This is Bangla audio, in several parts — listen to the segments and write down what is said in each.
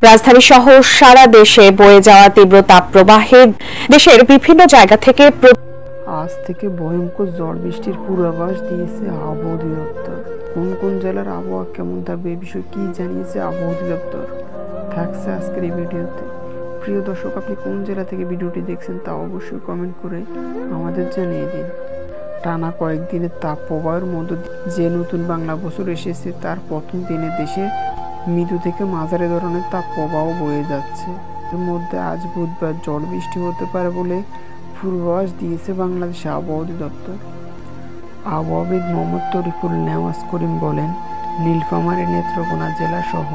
রাজধানী সহ সারা দেশে বয়ে যাওয়া তীব্র তাপপ্রবাহে দেশের বিভিন্ন জায়গা থেকে আজ থেকে ভয়ঙ্কর ঝড় বৃষ্টির পূর্বাভাস দিয়েছে আবহাওয়া অধিদপ্তর। কোন কোন জেলার আবহাওয়া কেমন থাকবে এই বিষয়ে কি জানিয়েছে আবহাওয়া অধিদপ্তর থাকছে আজকের এই ভিডিওতে। প্রিয় দর্শক, আপনি কোন জেলা থেকে ভিডিওটি দেখছেন তা অবশ্যই কমেন্ট করে আমাদের জানিয়ে দিন। টানা কয়েকদিনের তাপ প্রবাহের মধ্য যে নতুন বাংলা বছর এসেছে তার প্রথম দিনে দেশে মৃদু থেকে মাঝারি ধরনের তাপ প্রবাহ বয়ে যাচ্ছে। এর মধ্যে আজ বুধবার ঝড় বৃষ্টি হতে পারে বলে পূর্বাভাস দিয়েছে বাংলাদেশ আবহাওয়া অধিদপ্তর। আবহাওয়াবিদ মোহাম্মদ তরিকুল নেওয়াজ করিম বলেন, নীলফামারী, নেত্রকোনা জেলা সহ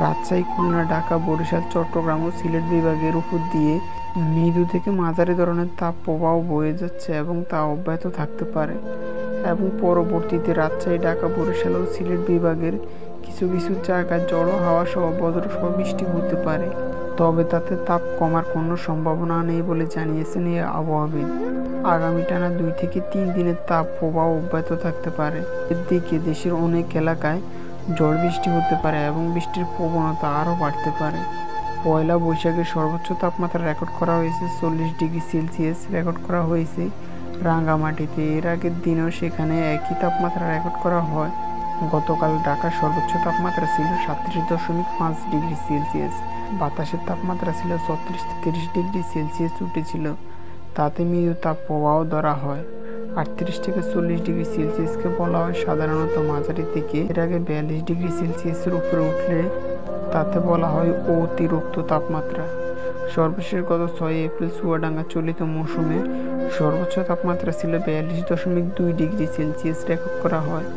রাজশাহী, খুলনা, ঢাকা, বরিশাল, চট্টগ্রাম ও সিলেট বিভাগের উপর দিয়ে মৃদু থেকে মাঝারি ধরনের তাপ প্রবাহ বয়ে যাচ্ছে এবং তা অব্যাহত থাকতে পারে এবং পরবর্তীতে রাজশাহী, ঢাকা, বরিশাল ও সিলেট বিভাগের কিছু কিছু জায়গায় ঝড়ো হাওয়া সহ বজ্রসহ বৃষ্টি হতে পারে, তবে তাতে তাপ কমার কোনো সম্ভাবনা নেই বলে জানিয়েছেন এই আবহাওয়াবিদ। আগামী টানা 2 থেকে 3 দিনের তাপ প্রবাহ অব্যাহত থাকতে পারে। এর দিকে দেশের অনেক এলাকায় ঝড় বৃষ্টি হতে পারে এবং বৃষ্টির প্রবণতা আরও বাড়তে পারে। পয়লা বৈশাখের সর্বোচ্চ তাপমাত্রা রেকর্ড করা হয়েছে 40 ডিগ্রি সেলসিয়াস রেকর্ড করা হয়েছে রাঙ্গামাটিতে। এর আগের দিনেও সেখানে একই তাপমাত্রা রেকর্ড করা হয়। গতকাল ঢাকার সর্বোচ্চ তাপমাত্রা ছিল 37.5 ডিগ্রি সেলসিয়াস। বাতাসের তাপমাত্রা ছিল 34-30 ডিগ্রি সেলসিয়াস উঠেছিল। তাতে মৃদু তাপ প্রবাহ ধরা হয়। 38 থেকে 40 ডিগ্রি সেলসিয়াসকে বলা হয় সাধারণত মাঝারি থেকে। এর আগে 42 ডিগ্রি সেলসিয়াসের উপরে উঠলে তাতে বলা হয় অতিরিক্ত তাপমাত্রা। সর্বশেষ গত 6 এপ্রিল চুয়াডাঙ্গা চলিত মৌসুমে সর্বোচ্চ তাপমাত্রা ছিল 42.2 ডিগ্রি সেলসিয়াস রেকর্ড করা হয়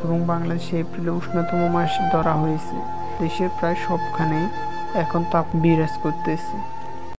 এবং বাংলাদেশে এপ্রিলে উষ্ণতম মাস ধরা হয়েছে। দেশের প্রায় সবখানে এখন তাপ বিরাজ করতেছে।